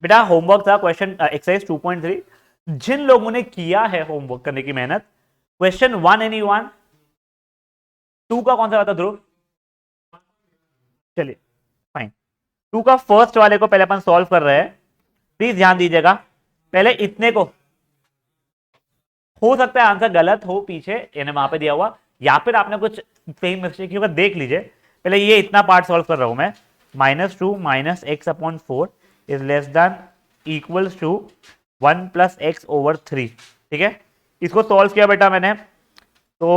बेटा होमवर्क था question exercise 2.3। जिन लोगों ने किया है होमवर्क करने की मेहनत, क्वेश्चन 1 एनी वन 2 का कौन सा था ध्रुव? चलिए फाइन, 2 का फर्स्ट वाले को पहले अपन सॉल्व कर रहे हैं। प्लीज ध्यान दीजिएगा, पहले इतने को, हो सकता है आंसर गलत हो पीछे यानी वहां पे दिया हुआ, या फिर आपने कुछ सही मिस्टेक होगा, देख लीजिए। पहले ये इतना पार्ट सॉल्व कर रहा हूं मैं। -2 minus X upon 4 is less than equals to 1 plus X over 3। ठीक है, इसको सॉल्व किया बेटा मैंने, तो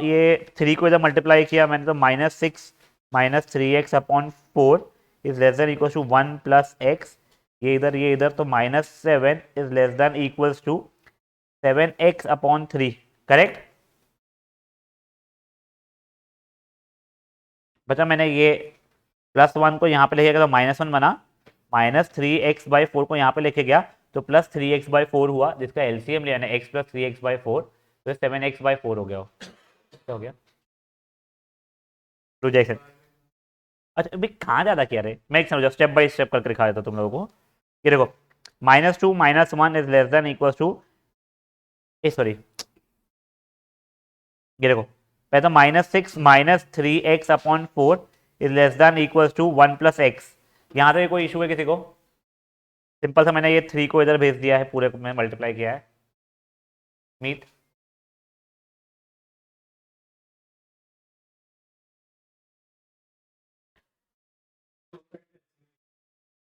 ये 3 को इधर मल्टीप्लाई किया मैंने, तो -6 minus 3x upon 4 is less than equals to 1 plus X, ये इधर तो -7 is less than equals to 7x upon 3। Correct बच्चा, मैंने ये +1 को यहाँ पे लेके गया तो -1 बना, -3x/4 को यहाँ पे लेके गया तो +3x/4 हुआ, जिसका एलसीएम लिया x प्लस 3x/4, तो 7x/4 हो गया। क्या हो गया? रिजेक्शन। अच्छा अभी कहाँ ज्यादा किया रे, मैं एक समझा, स्टेप बाय स्टेप करके दिखा देता हूँ तुम लोगों को। ये देखो, -2 -1 is less than equal to, sorry, ये देखो पहले तो -6 minus 3x upon 4 is less than equal to 1 plus X. यहाँ तो कोई इशू है किसी को? सिंपल सा, मैंने ये 3 को इधर भेज दिया है, पूरे में मल्टीप्लाई किया है। मीट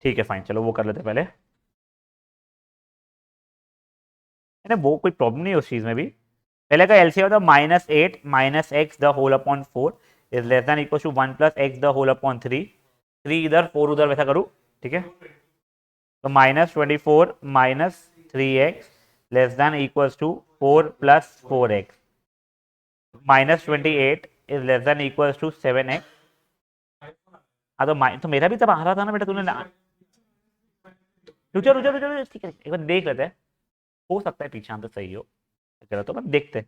ठीक है फाइन, चलो वो कर लेते पहले। वो कोई प्रॉब्लम नहीं है उस चीज में भी। पहले का एलसीएम था -8 minus X the whole upon 4 is less than equal to 1 plus X the whole upon 3। 3 इधर 4 उधर, वैसा करूँ? ठीक है, तो -24 minus 3x less than equals to 4 plus 4x, -28 is less than equals to 7x। हाँ तो मेरा भी तब आ रहा था ना बेटा, तूने ना, रुचो रुचो रुचो रुचो, ठीक है एक बार देख लेते हैं, हो सकता है पीछे आंसर सही हो, गलत हो, बस देखते हैं।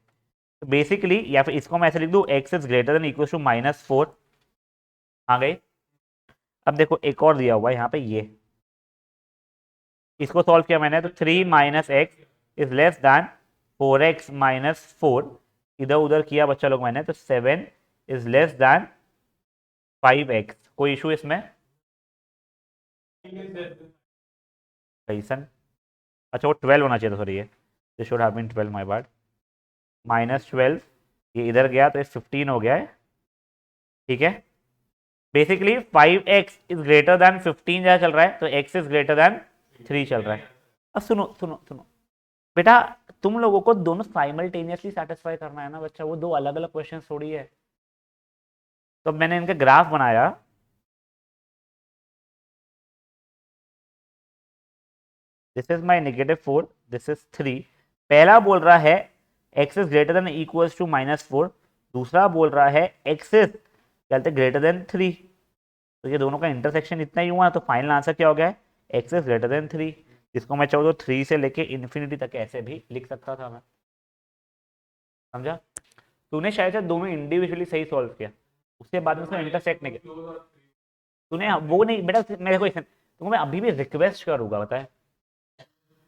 तो बेसिकली या फिर इसको मैं ऐसे लिख दूं, x is greater than equal to -4। आ गई। अब देखो एक और दिया हुआ है यहाँ पे, ये इसको सॉल्व किया मैंने, तो 3 minus x is less than 4x minus 4, इधर उधर किया बच्चा लोग मैंने, तो 7 इज लेस दैन 5x। कोई इशू इसमें? कैसन? अच्छा वो 12 होना चाहिए था, सॉरी, ये this should have been 12, my bad. -12, ये इधर गया तो ये 15 हो गया है। ठीक है, basically 5x is greater then 15 जहाँ चल रहा है, तो x इज ग्रेटर देन 3 चल रहा है। अब सुनो सुनो सुनो बेटा, तुम लोगों को दोनों साइमल्टेनियसली सेटिस्फाई करना है ना बच्चा, वो दो अलग अलग क्वेश्चन थोड़ी है। तो मैंने इनका ग्राफ बनाया, this is my -4, this is 3। पहला बोल रहा है x is greater than equals to -4, दूसरा बोल रहा है x इज कहते ग्रेटर देन 3। तो ये दोनों का इंटरसेक्शन इतना ही हुआ, तो फाइनल आंसर क्या हो गया है? x is greater than 3। जिसको मैं चाहूँ तो 3 से लेके इन्फिनिटी तक ऐसे भी लिख सकता था मैं। समझा? तूने शायद से दोनों इंडिविजुअली सही सॉल्व किया, उसके बाद में उसको इंटरसेक्ट नहीं किया तूने, वो नहीं बेटा, मेरे को तुमको मैं अभी भी रिक्वेस्ट करूंगा, बताए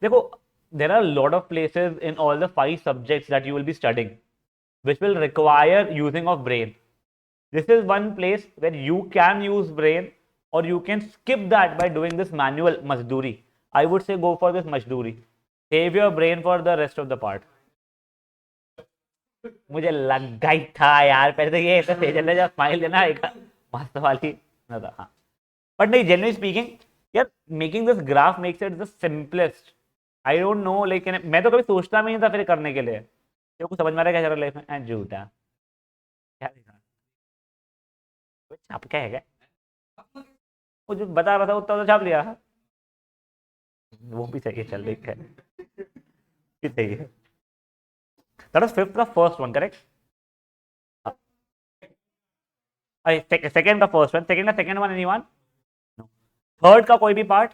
देखो, there are a lot of places in all the 5 subjects that you will be studying which will require using of brain. This is one place where you can use brain, or you can skip that by doing this manual mazduri. I would say go for this mazduri, save your brain for the rest of the part. मुझे लगा ही था यार, पहले तो ये ऐसा सेजल ने जब स्माइल देना एक मस्त वाली ना था, हाँ। बट नहीं, जेन्युइनली स्पीकिंग यार, making this graph makes it the simplest. I don't know, लेकिन मैं तो कभी सोचता भी नहीं था फिर करने के लिए। तेरे को समझ में आ रहा है क्या चल रहा है लाइफ में? झूठा क्या दिखा, छाप क्या है क्या? वो जो बता रहा था उतना तो छाप लिया। वो भी सही है, चल देख है, भी सही है। दैट वाज फिफ्थ का फर्स्ट वन, करेक्ट? सेकंड का फर्स्ट वन, सेकंड का सेकंड वन, एनीवन? थर्ड का कोई भी पार्ट?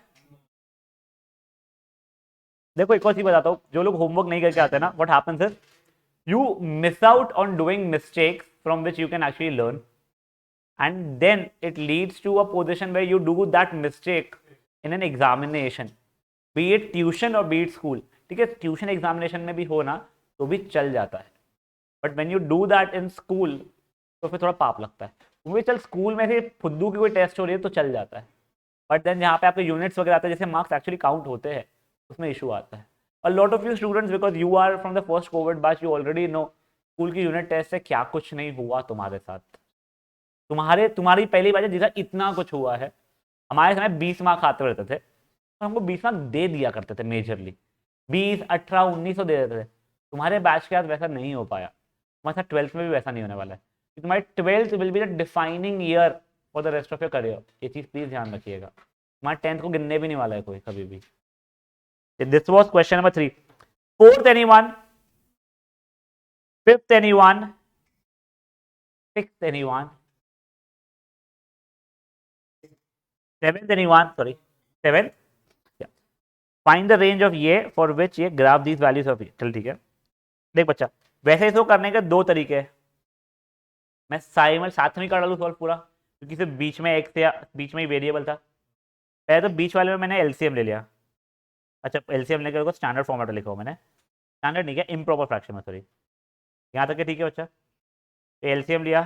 देखो एक और चीज बताता हूँ, जो लोग होमवर्क नहीं करके आते ना, what happens is you miss out on doing mistakes from which you can actually learn, and then it leads to a position where you do that mistake in an examination, B it tuition और B it school, ठीक है, tuition examination में भी हो ना तो भी चल जाता है, but when you do that in school तो फिर थोड़ा पाप लगता है। वो चल स्कूल में से फुद्दू की कोई टेस्ट हो रही है तो चल जाता है, बट देन जहाँ पे आपके यूनिट्स वगैरह आते हैं जैसे मार्क्स एक्चुअली काउंट होते हैं उसमें इशू आता है। A lot of you students because you are from the first covid batch you already know school की यूनिट टेस्ट से क्या कुछ नहीं हुआ तुम्हारे साथ। तुम्हारी पहली बार जिसका इतना कुछ हुआ है। हमारे समय 20 मार्क्स आते रहते थे तो हमको 20 मार्क्स दे दिया करते थे मेजरली, 20 18 19 दे देते थे। तुम्हारे बैच के साथ वैसा नहीं हो पाया, हमारे साथ 12th में भी वैसा नहीं होने वाला है। तुम्हारी 12th will be the defining year for the rest of your career, ये चीज प्लीज ध्यान रखिएगा। तुम्हारे 10th को गिनने भी नहीं वाला है कोई कभी भी। This was question number 3। Fourth anyone, fifth anyone, sixth anyone, seventh anyone, sorry seventh. Find the range of ये फॉर विच ये ग्राफ दीज वैल्यूज ऑफ ये। चल ठीक है, देख बच्चा, वैसे इसको करने के दो तरीके हैं। मैं साथ में कर डालू सॉल्व पूरा, क्योंकि सिर्फ बीच में एक से बीच में ही वेरिएबल था। पहले तो बीच वाले में मैंने एलसीएम ले लिया। अच्छा एलसीएम लेकर स्टैंडर्ड फॉर्मेट लिखा हो मैंने, स्टैंडर्ड नहीं किया, इम्प्रॉपर फ्रैक्शन में, सॉरी। यहाँ तक के ठीक है बच्चा। एलसीएम लिया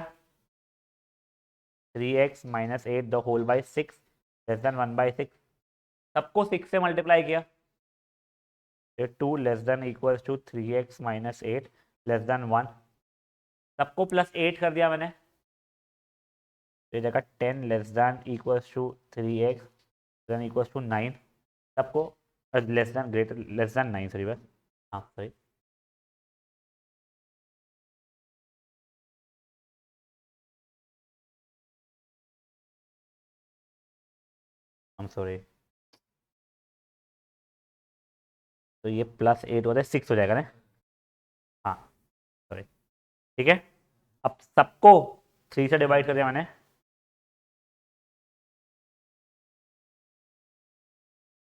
3x minus 8 the whole by 6 less than 1/6, सबको 6 से मल्टीप्लाई किया, 2 less than equals to 3x minus 8 less than 1, सबको +8 कर दिया मैंने, ये जगह 10 less than equals to 3x than equals to 9, सबको less than greater less than 9, sorry बस, हाँ सॉरी। I'm sorry, तो ये +8 होता है 6 हो जाएगा ना, हाँ सॉरी, ठीक है। अब सबको 3 से डिवाइड कर दिया मैंने,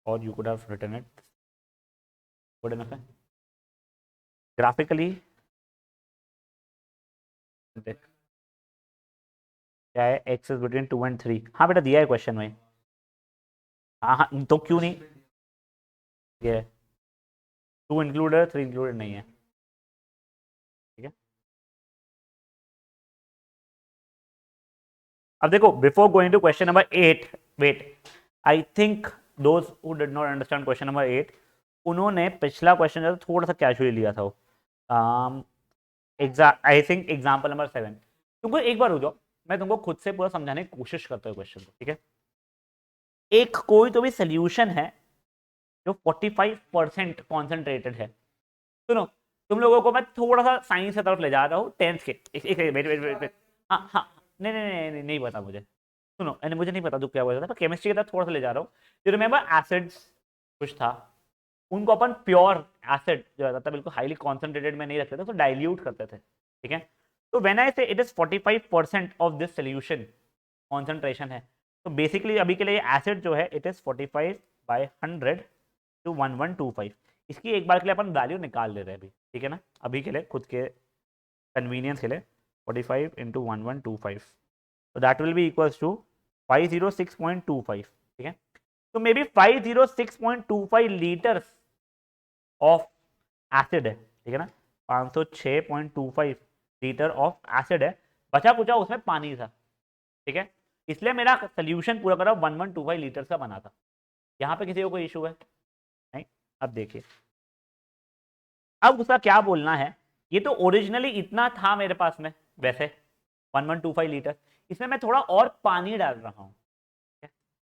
और you could have written it good enough है ग्राफिकली। क्या है, एक्स इज बिटवीन 2 and 3, हाँ बेटा दिया है क्वेश्चन में, हाँ हाँ तो क्यों नहीं, ये 2 इंक्लूडेड 3 इंक्लूडेड नहीं है, ठीक है। अब देखो before going to question number 8, wait, I think those who did not understand question number 8 उन्होंने पिछला क्वेश्चन जो था थोड़ा सा कैजुअली लिया था वो, आई थिंक एग्जाम्पल नंबर 7। तुमको एक बार हो जाओ, मैं तुमको खुद से पूरा समझाने की कोशिश करता हूँ क्वेश्चन को, ठीक है। एक कोई तो भी सोल्यूशन है जो 45% कॉन्सेंट्रेटेड है। सुनो, तुम लोगों को मैं थोड़ा सा साइंस की तरफ ले जा रहा हूँ, 10th के, एक वेट वेट वेट वेट, हाँ हाँ, नहीं नहीं नहीं नहीं, नहीं पता मुझे, सुनो मुझे नहीं पता तू क्या बोल रहा था, केमिस्ट्री की तरफ थोड़ा सा ले जा रहा हूँ। यू रिमेंबर एसिड्स कुछ था, उनको अपन प्योर एसिड जो रहता था बिल्कुल हाईली कॉन्सेंट्रेटेड में नहीं रखते थे, तो डाइल्यूट करते थे, ठीक है। तो व्हेन आई से it is 45% of this solution concentration है, तो बेसिकली अभी के लिए एसिड जो है इट इज 45/100 to 1125। इसकी एक बार के लिए अपन वैल्यू निकाल ले रहे हैं अभी, ठीक है ना, अभी के लिए खुद के कन्वीनियंस के लिए 45 × 1125, तो that will be equals to 506.25, ठीक है। तो maybe 506.25 litres of acid है, ठीक है ना, 506.25 लीटर ऑफ एसिड है, बचा कुचा उसमें पानी था, ठीक है। इसलिए मेरा सोल्यूशन पूरा करा 1125 लीटर का बना था। यहाँ पे किसी को कोई इशू है नहीं। अब देखिए, अब उसका क्या बोलना है, ये तो ओरिजिनली इतना था मेरे पास में वैसे 1125 लीटर, इसमें मैं थोड़ा और पानी डाल रहा हूँ,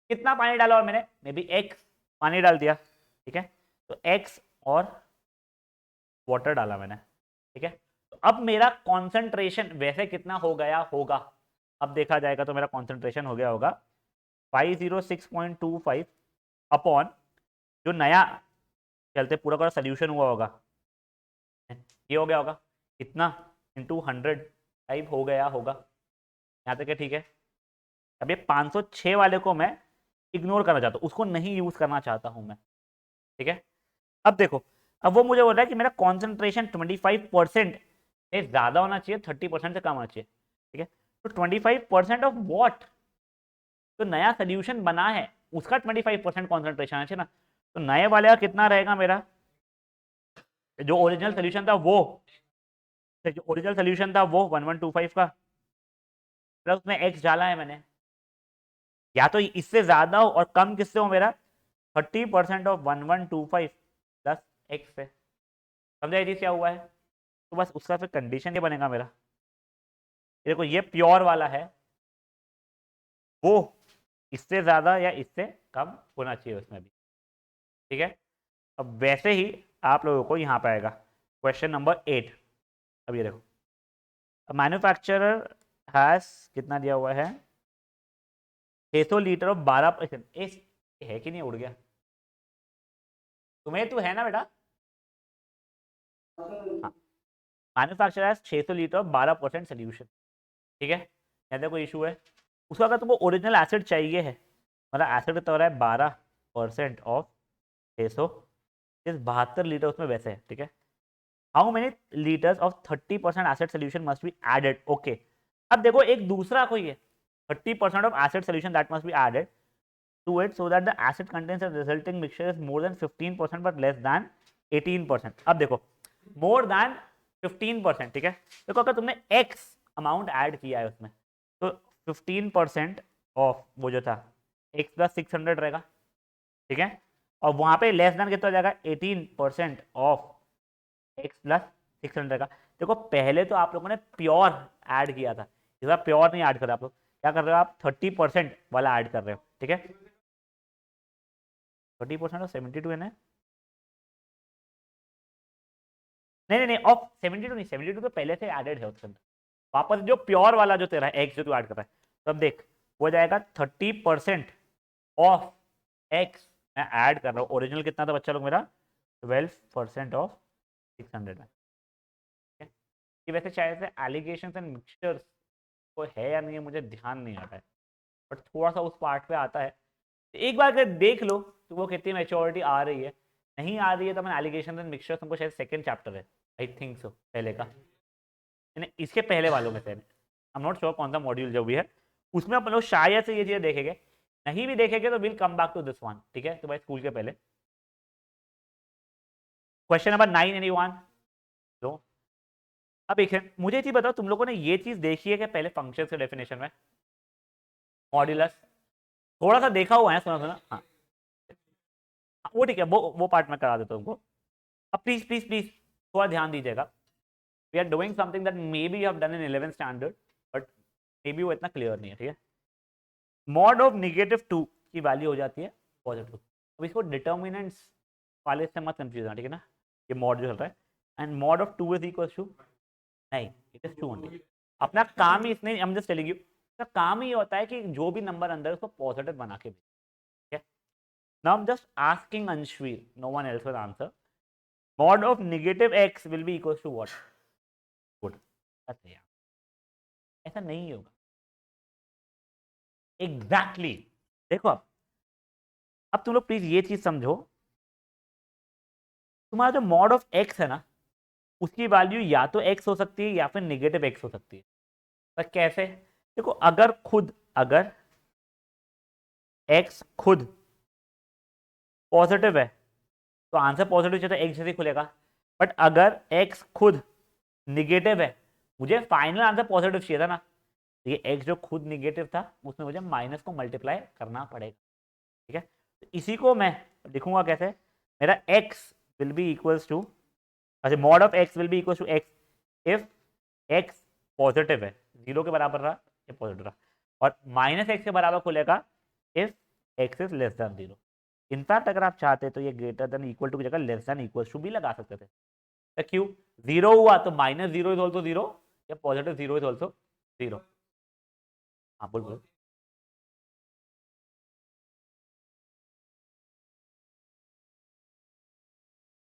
कितना पानी डाला और मैंने मे बी x पानी डाल दिया, ठीक है, तो x और वाटर डाला मैंने, ठीक है। तो अब मेरा कॉन्सेंट्रेशन वैसे कितना हो गया होगा, अब देखा जाएगा तो मेरा कॉन्सेंट्रेशन हो गया होगा 506.25 अपॉन जो नया चलते पूरा पूरा सोल्यूशन हुआ होगा, ये हो गया होगा इतना इंटू 100 टाइप हो गया होगा, यहाँ तक है, ठीक है। अब ये 506 वाले को मैं इग्नोर करना चाहता हूँ, उसको नहीं यूज करना चाहता हूँ मैं, ठीक है। अब देखो, अब वो मुझे बोल रहा है कि मेरा कॉन्सेंट्रेशन 25% से ज्यादा होना चाहिए, 30% से कम होना चाहिए, ठीक है। तो 25% ऑफ वॉट, तो नया सोल्यूशन बना है उसका 25% कॉन्सेंट्रेशन है ना, तो तो नए वाले का कितना रहेगा मेरा, जो ओरिजिनल सोल्यूशन था वो, जो ओरिजिनल सोल्यूशन था वो 1125 का, प्लस उसमें एक्स डाला है मैंने, या तो इससे ज्यादा हो और कम किससे हो मेरा, 30% ऑफ 1125 प्लस एक्स से। समझा ये चीज क्या हुआ है? तो बस उसका फिर कंडीशन ये बनेगा मेरा, देखो ये प्योर वाला है, वो इससे ज्यादा या इससे कम होना चाहिए उसमें भी, ठीक है। अब वैसे ही आप लोगों को यहाँ पे आएगा क्वेश्चन नंबर 8। अब ये देखो, मैन्युफैक्चरर हैज कितना दिया हुआ है, 600 लीटर ऑफ 12%, है कि नहीं, उड़ गया, तुम्हें तो है ना बेटा, हाँ, manufacturer has 600 litre of 12% solution, ठीक है, यहाँ देखो इशू है, उसका अगर तुमको ओरिजिनल एसिड चाहिए है, मतलब एसिड तो हो रहा है 12% ऑफ 600, इस 72 लीटर उसमें वैसे है, ठीक है। How many litres of 30% acid solution must be added, okay. अब देखो एक दूसरा कोई है, 30% of acid solution that must be added to it so that the acid contents a resulting mixture is more than 15% but less than 18%। अब देखो मोर than 15%, ठीक है, देखो अगर तुमने एक्स अमाउंट ऐड किया है उसमें, तो 15% ऑफ वो जो था एक्स प्लस 600 रहेगा, ठीक है, और वहां पे लेस देन कितना हो जाएगा, 18% ऑफ एक्स प्लस 600 का। देखो पहले तो आप लोगों ने प्योर ऐड किया था, इस बार प्योर नहीं ऐड कर रहे आप लोग, क्या कर रहे हो आप, 30% वाला ऐड कर रहे हो, ठीक है, 30% ऑफ 72 है ना, नहीं नहीं नहीं, ऑफ 72 नहीं, 72 तो पहले से एडेड है उसके अंदर, वापस जो प्योर वाला जो तेरा एक्स जो तू ऐड कर रहा है, तो अब देख हो जाएगा 30% ऑफ एक्स मैं ऐड कर रहा हूँ, ओरिजिनल कितना था बच्चा लोग मेरा, 12% ऑफ 600 में, ठीक है। ये वैसे शायद से एलिगेशन एंड मिक्सचर्स को है या नहीं है मुझे ध्यान नहीं आता है, बट थोड़ा सा उस पार्ट पे आता है, एक बार अगर देख लो तो वो कितनी मैच्योरिटी आ रही है, नहीं आ रही है तो मैं एलिगेशन एंड मिक्सचर तुमको शायद सेकंड चैप्टर है, आई थिंक सो पहले का, यानी इसके पहले वालों में से, आई एम नॉट श्योर कौन सा मॉड्यूल जो भी है, उसमें अपन लोग शायद से ये चीजें देखेंगे, नहीं भी देखेंगे तो will come back to this one, ठीक है, तो भाई स्कूल के पहले क्वेश्चन नंबर 9 एनी वन, तो अब देखिए मुझे ये चीज बताओ, तुम लोगों ने ये चीज देखी है कि पहले फंक्शन के डेफिनेशन में मॉड्यूलस थोड़ा सा देखा हुआ है, सुना सुना, हाँ वो ठीक है, वो पार्ट मैं करा देता हूँ तुमको। अब प्लीज प्लीज प्लीज थोड़ा ध्यान दीजिएगा, we are doing something that maybe have done in 11th standard, but maybe वो इतना क्लियर नहीं है, ठीक है। मॉड ऑफ -2 की वैल्यू हो जाती है पॉजिटिव, अब इसको डिटर्मिनेंट्स वाले से मत कंफ्यूज होना, ठीक है ना, ये मॉड जो चल रहा है, and mod of 2 is equal to, नहीं इट इज 2 ओनली, अपना काम ही इसने, हम जस्ट टेलिंग यू, इसका काम ही होता है कि जो भी नंबर अंदर है उसको पॉजिटिव बना के, ठीक है। Now I am just asking Anshveer, no one else will answer, mod of -x will be equals to what, good, अच्छा यार ऐसा नहीं होगा, एग्जैक्टली exactly. देखो अब तुम लोग प्लीज ये चीज समझो, तुम्हारा जो मॉड ऑफ एक्स है ना, उसकी वैल्यू या तो एक्स हो सकती है या फिर नेगेटिव एक्स हो सकती है, पर कैसे, देखो अगर खुद, अगर एक्स खुद पॉजिटिव है तो आंसर पॉजिटिव चाहिए तो एक्स जैसे खुलेगा, बट अगर एक्स खुद निगेटिव है, मुझे फाइनल आंसर पॉजिटिव चाहिए था ना, तो ये एक्स जो खुद निगेटिव था उसमें मुझे माइनस को मल्टीप्लाई करना पड़ेगा, ठीक है, तो इसी को मैं लिखूंगा कैसे, मेरा x will be equals to, अच्छा mod of x will be equals to x if x positive है, जीरो के बराबर रहा या पॉजिटिव रहा, और माइनस एक्स के बराबर खुलेगा if x is less than zero. In fact अगर आप चाहते तो ये ग्रेटर देन इक्वल टू की जगह लेस देन इक्वल टू भी लगा सकते थे, तो क्यों, जीरो हुआ तो minus zero is also zero, या positive zero is also zero, हाँ बोल बोल,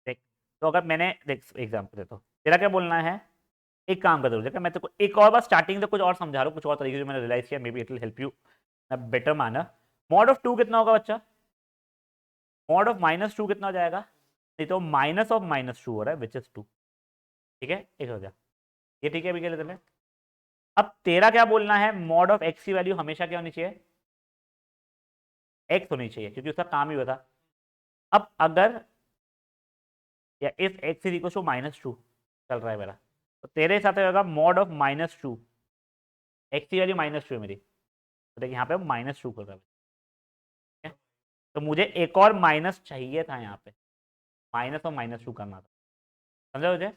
देख, तो अगर मैंने देख एग्जाम्पल देता हूँ, तेरा क्या बोलना है, एक काम कर दो, देखा मैं तो एक और बार स्टार्टिंग से कुछ और समझा रहा हूँ, कुछ और तरीके से मैंने रियलाइज किया, may be it will help you better manner. Mod of 2 कितना होगा बच्चा, मॉड ऑफ -2 कितना हो जाएगा, नहीं तो माइनस ऑफ -2 हो रहा है विच इज 2, ठीक है, एक हो गया ये, ठीक है अभी के लिए। अब तेरा क्या बोलना है, मॉड ऑफ एक्स की वैल्यू हमेशा क्या होनी चाहिए, एक्स होनी चाहिए, क्योंकि उसका काम ही होता, अब अगर या if x is equal to -2 चल रहा है मेरा, तो तेरे हिसाब से होगा मॉड ऑफ -2, एक्स की वैल्यू -2 है मेरी, तो देख यहाँ पे -2 कर रहा है, ठीक है? तो मुझे एक और माइनस चाहिए था यहाँ पे, माइनस और -2 करना था, समझा मुझे?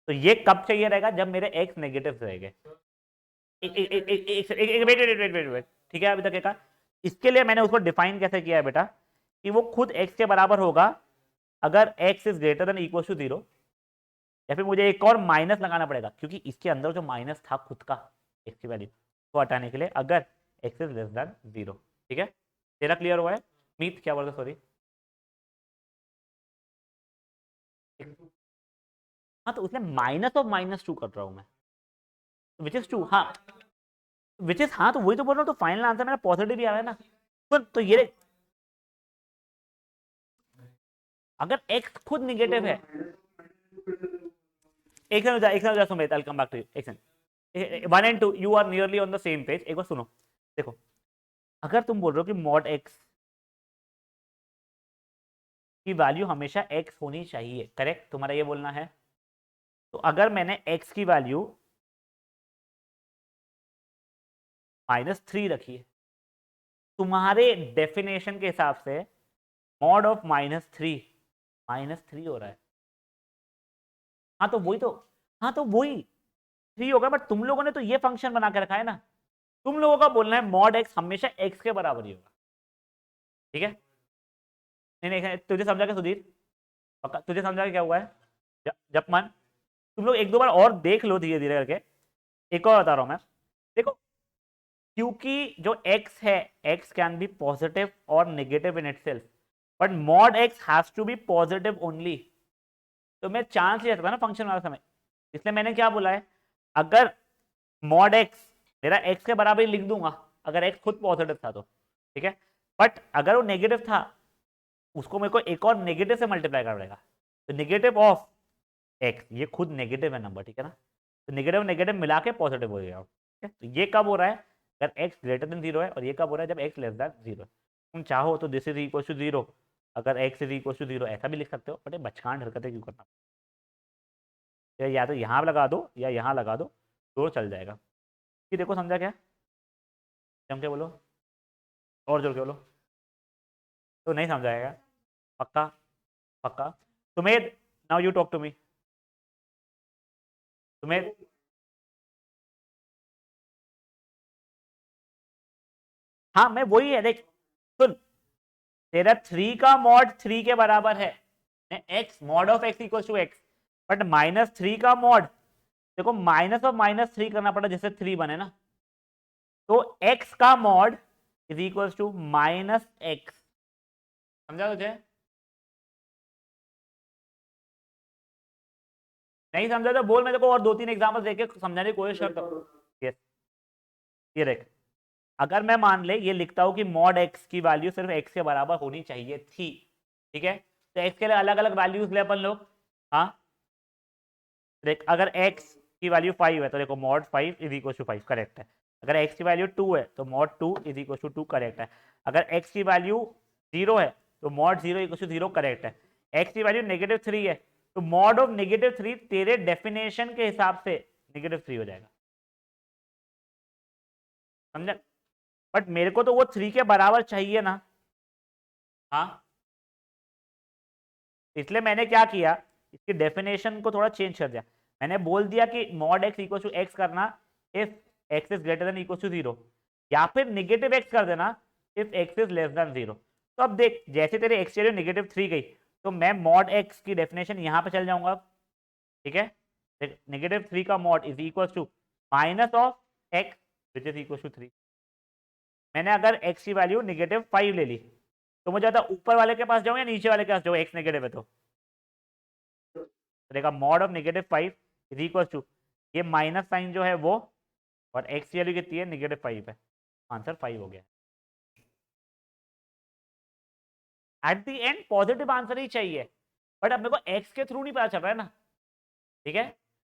तो ये कब चाहिए रहेगा? जब मेरे एक्स नेगेटिव रहेंगे। Wait wait wait wait wait, ठीक है? अभी तक का इसके लिए मैंने उसको डिफाइन कैसे किया है बेटा, कि वो खुद एक्स के बराबर होगा अगर x is greater than equal to 0, या फिर मुझे एक और माइनस लगाना पड़ेगा, क्योंकि इसके अंदर जो माइनस था खुद का एक्स की वैल्यू को हटाने के लिए, अगर एक्स इज लेस देन 0, ठीक है? तेरा क्लियर हुआ है? मीत क्या बोलते, सॉरी। हाँ, तो उसमें माइनस ऑफ -2 कर रहा हूं मैं, विच इज 2। हाँ, विच इज, हाँ तो वही तो बोल रहा हूँ, तो फाइनल आंसर मेरा पॉजिटिव ही आ रहा है ना। तो ये अगर x खुद निगेटिव है, एक second Sumit, I come back to you, एक second. 1 and 2 you are nearly on the same page, एक बार सुनो। देखो, अगर तुम बोल रहे हो कि मॉड x की वैल्यू हमेशा x होनी चाहिए, करेक्ट, तुम्हारा ये बोलना है, तो अगर मैंने x की वैल्यू -3 रखी है, तुम्हारे डेफिनेशन के हिसाब से मॉड ऑफ -3 हो रहा है। हाँ तो वही तो, हाँ तो वही 3 होगा, बट तुम लोगों ने तो ये फंक्शन बना के रखा है ना, तुम लोगों का बोलना है मॉड x हमेशा x के बराबर ही होगा, ठीक है? नहीं नहीं, तुझे समझा क्या सुधीर? पक्का तुझे समझा क्या हुआ है? जब मन, तुम लोग एक दो बार और देख लो धीरे धीरे करके। एक और बता रहा हूं मैं, देखो, क्योंकि जो x है, x कैन बी पॉजिटिव और negative in itself, but mod x has to be positive only. तो मैं चांस ले सकता ना फंक्शन वाला समय, इसलिए मैंने क्या बोला है, अगर मॉड x मेरा x के बराबर ही लिख दूंगा अगर x खुद पॉजिटिव था तो, ठीक है? बट अगर वो नेगेटिव था, उसको मेरे को एक और नेगेटिव से मल्टीप्लाई करना पड़ेगा, तो नेगेटिव ऑफ x, ये खुद नेगेटिव है नंबर, ठीक है ना? तो नेगेटिव नेगेटिव मिला के पॉजिटिव हो गया, ठीक है? तो ये कब हो रहा है? अगर x ग्रेटर देन 0 है, और ये कब हो रहा है? जब x लेस देन 0 है। तुम चाहो तो दिस इज इक्वल टू 0, अगर x इज इक्वल टू 0 ऐसा भी लिख सकते हो, बट ये बचकान हरकतें क्यों करना? या तो यहाँ लगा दो या यहाँ लगा दो, तो चल जाएगा। कि देखो, समझा क्या? जम के बोलो, और जोर के बोलो। तो नहीं समझाएगा? पक्का? पक्का? तुम्हें, now you talk to me, तुम्हें, हाँ मैं वही है, देख सुन, तेरा 3 का मॉड 3 के बराबर है, x mod of x equal to x, but -3 का मॉड, देखो माइनस ऑफ -3 करना पड़ा जिससे 3 बने ना, तो x का mod is equal to -x। समझा तुझे? नहीं समझा तो बोल, मैं देखो और 2-3 एग्जांपल देके समझाने की कोशिश करता हूँ। यस, ये देख, अगर मैं मान ले ये लिखता हूं कि मॉड x की वैल्यू सिर्फ x के बराबर होनी चाहिए थी, ठीक है? तो x के लिए अलग अलग वैल्यूज ले अपन लोग। हाँ, देख, अगर x की वैल्यू 5 है तो देखो mod 5 is equal to 5, correct है। अगर x की वैल्यू 2 है तो mod 2 is equal to 2, correct है। अगर x की वैल्यू 0 है तो मॉड 0 इक्वल टू 0, करेक्ट है। x की वैल्यू -3 है तो मॉड ऑफ -3 तेरे डेफिनेशन के हिसाब से -3 हो जाएगा, समझा? बट मेरे को तो वो 3 के बराबर चाहिए ना। हाँ, इसलिए मैंने क्या किया, इसकी डेफिनेशन को थोड़ा चेंज कर दिया। मैंने बोल दिया कि mod x equal to x करना if x is greater than equal to 0, या फिर नेगेटिव x कर देना if x is less than 0। तो अब देख, जैसे तेरे x वैल्यू -3 गई, तो मैं मॉड x की डेफिनेशन यहां पे चल जाऊंगा, ठीक है? -3 का mod is equal to minus of x which is equal to 3। मैंने अगर x की वैल्यू -5 ले ली, तो मुझे आता ऊपर वाले के पास जाऊं या नीचे वाले के पास जाऊं, x नेगेटिव है तो देखा mod of -5 is equal to, ये माइनस साइन जो है वो, और x की वैल्यू कितनी है? -5 है, आंसर 5 हो गया। At the end positive answer ही चाहिए, बट अब मेरे को x के थ्रू नहीं पता चल रहा है ना, ठीक है?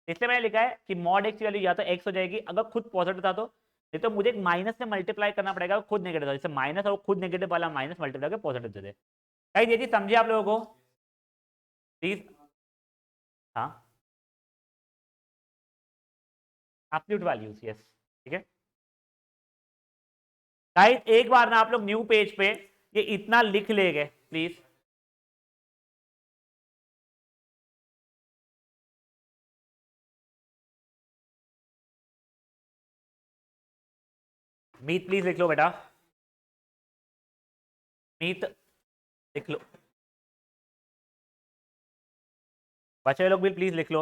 इसलिए मैंने लिखा है कि मॉड x की वैल्यू या तो x हो जाएगी अगर खुद पॉजिटिव था तो, नहीं तो मुझे एक माइनस से मल्टीप्लाई करना पड़ेगा खुद नेगेटिव था, जैसे माइनस और खुद नेगेटिव वाला माइनस मल्टीप्लाई करके पॉजिटिव दे दे। गाइस ये चीज समझे आप लोगों को प्लीज। हाँ, एब्सोल्यूट वैल्यूज, यस, ठीक है। गाइस एक बार ना आप लोग न्यू पेज पे ये इतना लिख लेंगे प्लीज। मीत प्लीज लिख लो बेटा, मीत लिख लो, बच्चे लोग भी प्लीज लिख लो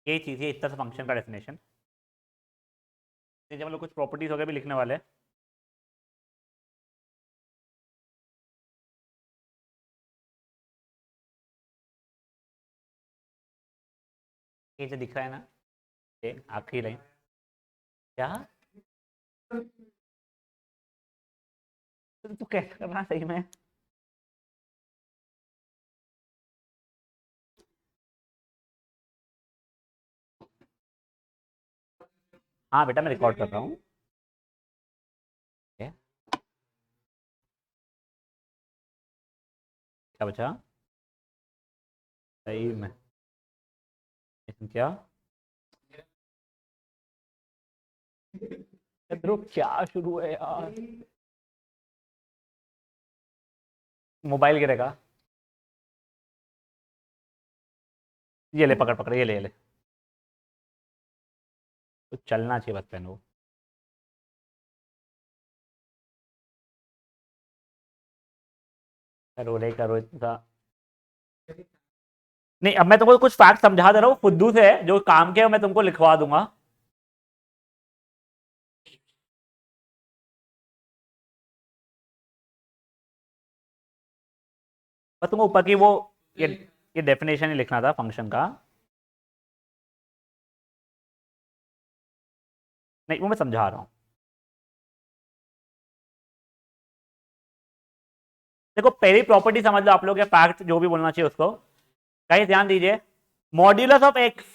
ये चीज, ये इतना सा फंक्शन का डेफिनेशन। जब हम लोग कुछ प्रॉपर्टीज वगैरह भी लिखने वाले हैं। ये जो दिख रहा है ना, ये आखिरी लाइन क्या, तू कैसे कर रहा है सही में। हाँ बेटा मैं रिकॉर्ड कर रहा हूँ। क्या क्या बचा सही में, इसमें क्या ध्रुव क्या शुरू है यार, मोबाइल गिरेगा। ये ले पकड़ पकड़, ये ले तो चलना चाहिए बस पेन वो। करो इतना। नहीं अब मैं तुमको कुछ फैक्ट समझा दे रहा हूँ फुद्दू से, जो काम के मैं तुमको लिखवा दूंगा। बस तुमको ऊपर की वो ये ये डेफिनेशन ही लिखना था फंक्शन का। नहीं वो मैं समझा रहा हूँ। देखो पहली प्रॉपर्टी समझ लो आप लोग, या फैक्ट जो भी बोलना चाहिए उसको। कहीं ध्यान दीजिए, मॉड्यूलस ऑफ एक्स,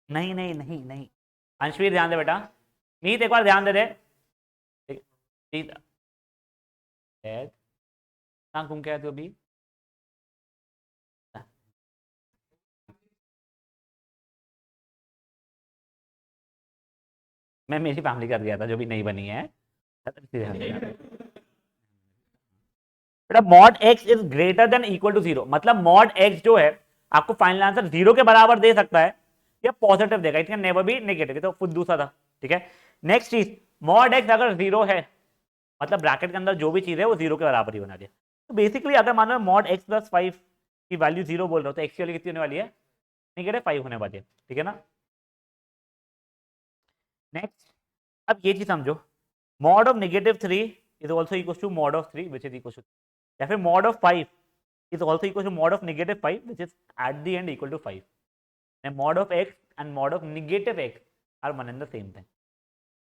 नहीं नहीं नहीं नहीं, अंशवीर ध्यान दे बेटा, मीत एक बार ध्यान दे दे। मीत कहाँ घूम के आए तू अभी। मैं मेरी फैमिली का गया था जो भी नहीं बनी है। बेटा mod x is greater than equal to zero, मतलब मॉड एक्स जो है आपको फाइनल आंसर जीरो के बराबर दे सकता है या पॉजिटिव देगा, it can never be negative, तो खुद दूसरा था, ठीक है। नेक्स्ट चीज, मॉड एक्स अगर जीरो है मतलब ब्रैकेट के अंदर जो भी चीज है वो जीरो के बराबर ही बना दिया। तो बेसिकली अगर मान लो मॉड एक्स प्लस फाइव की वैल्यू जीरो बोल रहे हो तो एक्स की वैल्यू कितनी होने वाली है, नेगेटिव फाइव होने वाली है, ठीक है ना। नेक्स्ट, अब ये चीज समझो, mod of negative three is also equal to mod of three which is equal to, या फिर mod of five is also equal to mod of negative 5 which is at the end equal to 5, and mod of x and mod of negative x are one and the same thing.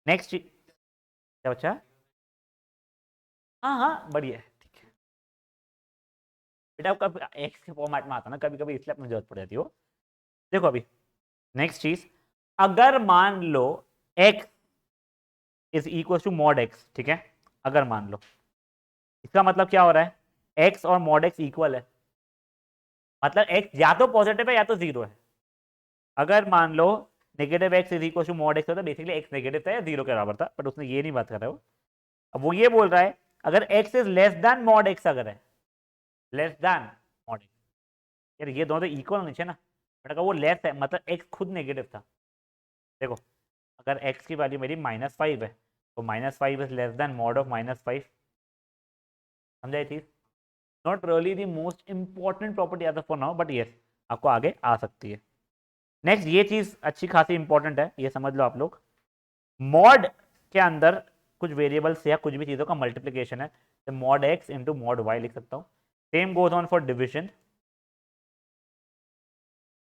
Next क्या बच्चा, हाँ हाँ बढ़िया है, ठीक है बेटा, कब एक्स के फॉर्मेट में आता ना कभी कभी इसलिए अपनी जरूरत पड़ जाती हो। देखो अभी नेक्स्ट चीज, अगर मान लो x is equal to mod x, ठीक है, अगर मान लो, इसका मतलब क्या हो रहा है, x और मॉड x इक्वल है, मतलब x या तो पॉजिटिव है या तो जीरो है। अगर मान लो negative x is equal to mod x होता है, बेसिकली एक्स नेगेटिव था या जीरो के बराबर था, बट उसने ये नहीं बात कर रहा है वो। अब वो ये बोल रहा है अगर x is less than mod x, अगर है लेस देन मॉड एक्स, यार ये दोनों तो इक्वल होने चाहिए ना, बट अगर वो लेस है मतलब एक्स खुद नेगेटिव था। देखो अगर एक्स की वैल्यू मेरी -5 है तो -5 is less than mod of -5, समझा ये चीज। Not really the most important property as for now, but yes आपको आगे आ सकती है। नेक्स्ट ये चीज अच्छी खासी इंपॉर्टेंट है, ये समझ लो आप लोग, मॉड के अंदर कुछ वेरिएबल्स या कुछ भी चीज़ों का मल्टीप्लीकेशन है, तो mod x into mod y लिख सकता हूँ। Same goes on for division,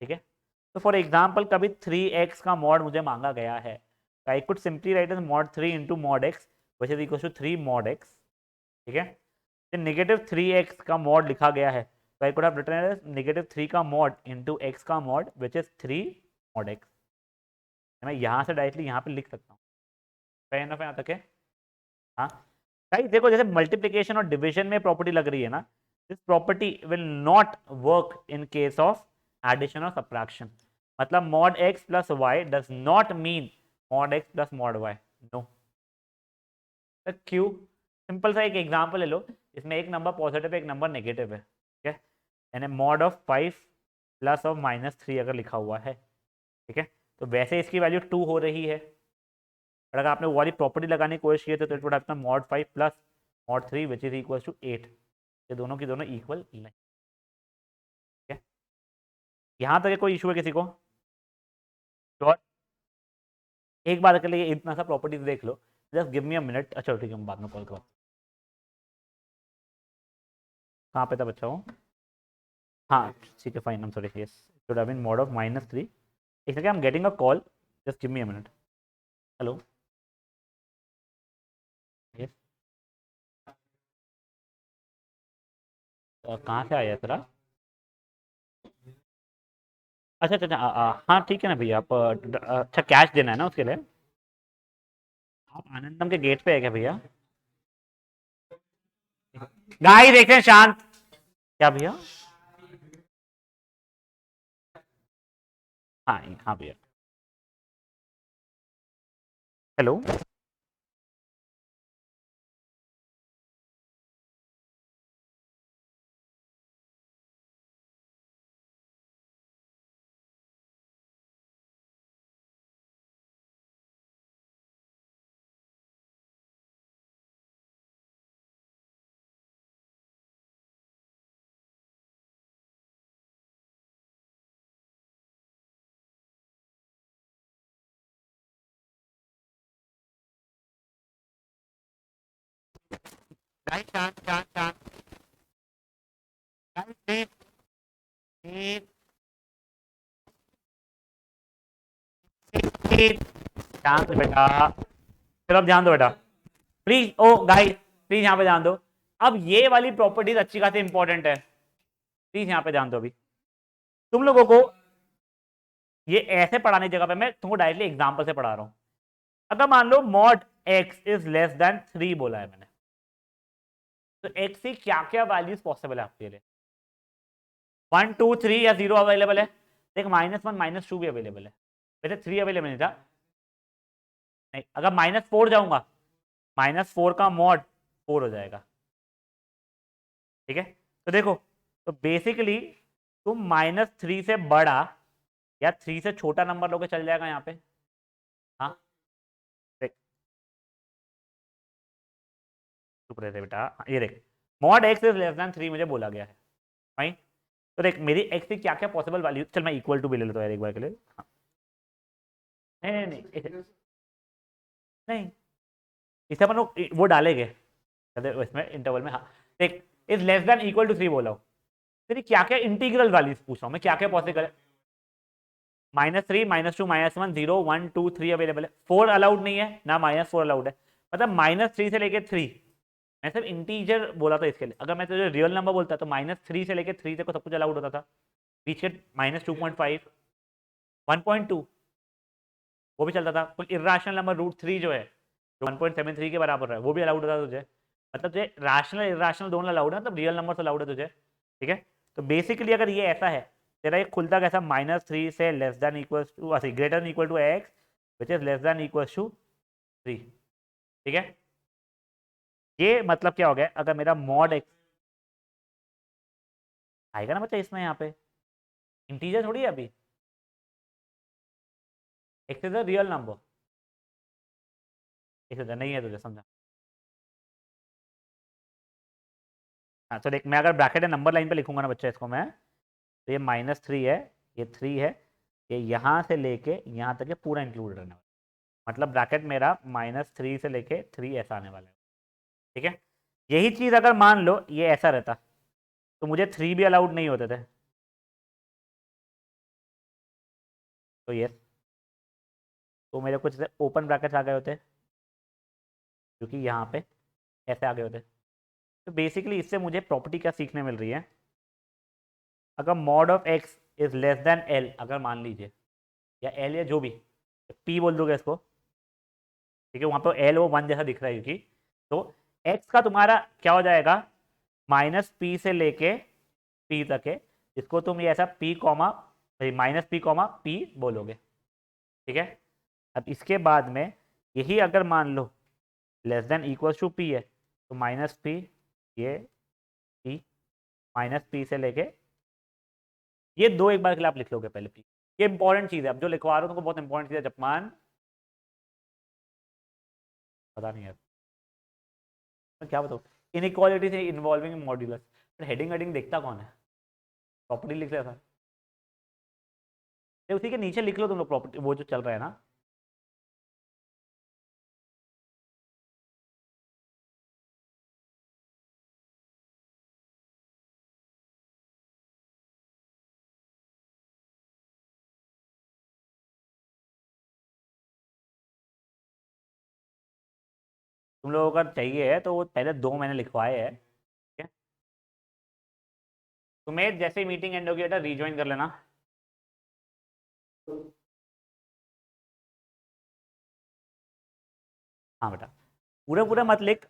ठीक है। तो फॉर एग्जाम्पल कभी 3x का मॉड मुझे मांगा गया है, तो I could simply write as mod 3 into mod x which is equal to 3 mod x, ठीक है। नेगेटिव 3x का मॉड लिखा गया है, तो I could have written as negative 3 का मॉड इंटू एक्स का mod which is 3 mod x. मैं यहाँ से डायरेक्टली यहाँ पे लिख सकता हूँ, यहाँ तक है। हाँ गाइस देखो, जैसे मल्टीप्लिकेशन और डिवीजन में प्रॉपर्टी लग रही है ना, this property will not work in case of addition और सब्ट्रैक्शन। मतलब mod x plus y does not mean mod x plus mod y, no. क्यों? सिंपल सा एक एग्जांपल ले लो, इसमें एक नंबर पॉजिटिव है, एक नंबर नेगेटिव है, ठीक है। यानी मॉड ऑफ 5 प्लस ऑफ -3 अगर लिखा हुआ है, ठीक है, तो वैसे इसकी वैल्यू 2 हो रही है। और अगर आपने वो वाली प्रॉपर्टी लगाने की कोशिश की तो it would have mod 5 plus mod 3 which is equal to 8। ये दोनों की दोनों इक्वल नहीं, ठीक है। यहाँ तक कोई इशू है किसी को? तो एक बार के लिए इतना सा प्रॉपर्टीज देख लो, just give me a minute. अच्छा ठीक है, मैं बाद में कॉल करूँ। कहाँ पे था बच्चा हूँ? हाँ ठीक है, fine, I am sorry, yes should have been mod of -3। इसलिए I am getting a call, just give me a minute. Hello, yes, कहाँ से आया तेरा? अच्छा अच्छा अच्छा, हाँ ठीक है ना भैया, आप अच्छा कैश देना है ना उसके लिए? आप आनंदम के गेट पे है क्या भैया? गाई देख रहे हैं, शांत। क्या भैया? हाँ हाँ भैया। हेलो। गाई शांत शांत शांत। गाई प्लीज प्लीज प्लीज, शांत बेटा। चलो अब ध्यान दो बेटा, प्लीज। ओ गाइस प्लीज यहाँ पे ध्यान दो। अब ये वाली प्रॉपर्टीज अच्छी खासी इंपॉर्टेंट है, प्लीज यहाँ पे ध्यान दो। अभी तुम लोगों को ये ऐसे पढ़ाने की जगह पे मैं तुमको डायरेक्टली एग्जांपल से पढ़ा रहा हूँ। अगर मान लो mod x is less than 3 बोला है मैंने, तो एक्स की क्या क्या वैल्यूज पॉसिबल है आपके लिए? 1 2 3 या 0 अवेलेबल है? देख -1 -2 भी अवेलेबल है, वैसे 3 अवेलेबल नहीं था। नहीं, अगर -4 जाऊंगा, -4 का मॉड 4 हो जाएगा, ठीक है। तो देखो, तो बेसिकली तुम -3 से बड़ा या 3 से छोटा नंबर लोगे चल जाएगा यहाँ पे। हाँ, देख, चुप रहे थे बेटा। हाँ, ये देख, mod x is less than 3 मुझे बोला गया है, फाइन। तो देख मेरी एक्स की क्या क्या पॉसिबल वैल्यू, चल मैं इक्वल टू भी ले लेता हूँ यार एक बार के लिए। हाँ, नहीं नहीं नहीं नहीं, इसे अपन वो डालेंगे इसमें इंटरवल में। हाँ देख, is less than equal to 3 बोला हो, तेरी क्या क्या इंटीग्रल वैल्यूज पूछ रहा हूँ मैं, क्या क्या पॉसिबल है? -3 -2 -1 0 1 2 3 अवेलेबल है, 4 अलाउड नहीं है ना, -4 अलाउड है। मतलब -3 से लेके 3, मैं सिर्फ इंटीजर बोला था इसके लिए। अगर मैं तुझे रियल नंबर बोलता तो -3 से लेके 3 तक को सब कुछ अलाउड होता था। बीच के -2.5 1.2 वो भी चलता था। कुछ इरेशनल नंबर √3 जो है, जो 1.73 के बराबर है, वो भी अलाउड होता तुझे। मतलब तुझे रैशनल इरेशनल दोनों अलाउड है, मतलब रियल नंबर अलाउड है तुझे, ठीक है। तो बेसिकली अगर ये ऐसा है, तेरा ये खुलता कैसा, -3 से less than equal to greater than equal to x which is less than equal to 3, ठीक है। ये मतलब क्या हो गया, अगर मेरा मॉड एक्स आएगा ना बच्चा इसमें, यहाँ पे इंटीजर थोड़ी है अभी, x is a real number, x नहीं है तुझे समझा? हाँ तो देख, मैं अगर ब्रैकेट नंबर लाइन पे लिखूंगा ना बच्चा इसको मैं, तो ये -3 है, ये 3 है, ये यहाँ से लेके यहाँ तक ये पूरा इंक्लूड रहने वाला है। मतलब ब्रैकेट मेरा -3 से लेके 3 ऐसा आने वाला है, ठीक है। यही चीज़ अगर मान लो ये ऐसा रहता, तो मुझे 3 भी अलाउड नहीं होते थे। तो ये, तो मेरे कुछ ओपन ब्रैकेट्स आ गए होते, क्योंकि यहाँ पे ऐसे आ गए होते। तो बेसिकली इससे मुझे प्रॉपर्टी क्या सीखने मिल रही है, अगर mod of x is less then L, अगर मान लीजिए, या एल या जो भी, पी बोल दोगे इसको, ठीक है, वहाँ पे एल वो 1 जैसा दिख रहा है क्योंकि, तो एक्स का तुम्हारा क्या हो जाएगा, माइनस पी से लेके पी तक है, इसको तुम ये ऐसा P comma minus P comma P बोलोगे, ठीक है। अब इसके बाद में यही अगर मान लो less than equal to P है, तो माइनस पी, ये पी, माइनस पी से लेके ये दो एक बार के लिए आप लिख लोगे पहले पी। ये इंपॉर्टेंट चीज है, अब जो लिखवा रहा हूँ तुमको बहुत इंपॉर्टेंट चीज है जपमान, पता नहीं है मैं क्या बताऊँ, इनइक्वालिटी से इन्वॉल्विंग मॉड्यूलस। हेडिंग हेडिंग देखता कौन है, प्रॉपर्टी लिख रहा था, उसी के नीचे लिख लो तुम लोग प्रॉपर्टी, वो जो चल रहा है ना। तुम लोगों का चाहिए है तो वो पहले 2 महीने लिखवाए हैं, ठीक है। तुम्हें जैसे ही मीटिंग एंड होगी बेटा रीज्वाइन कर लेना। हाँ बेटा, पूरा पूरा मत लिख,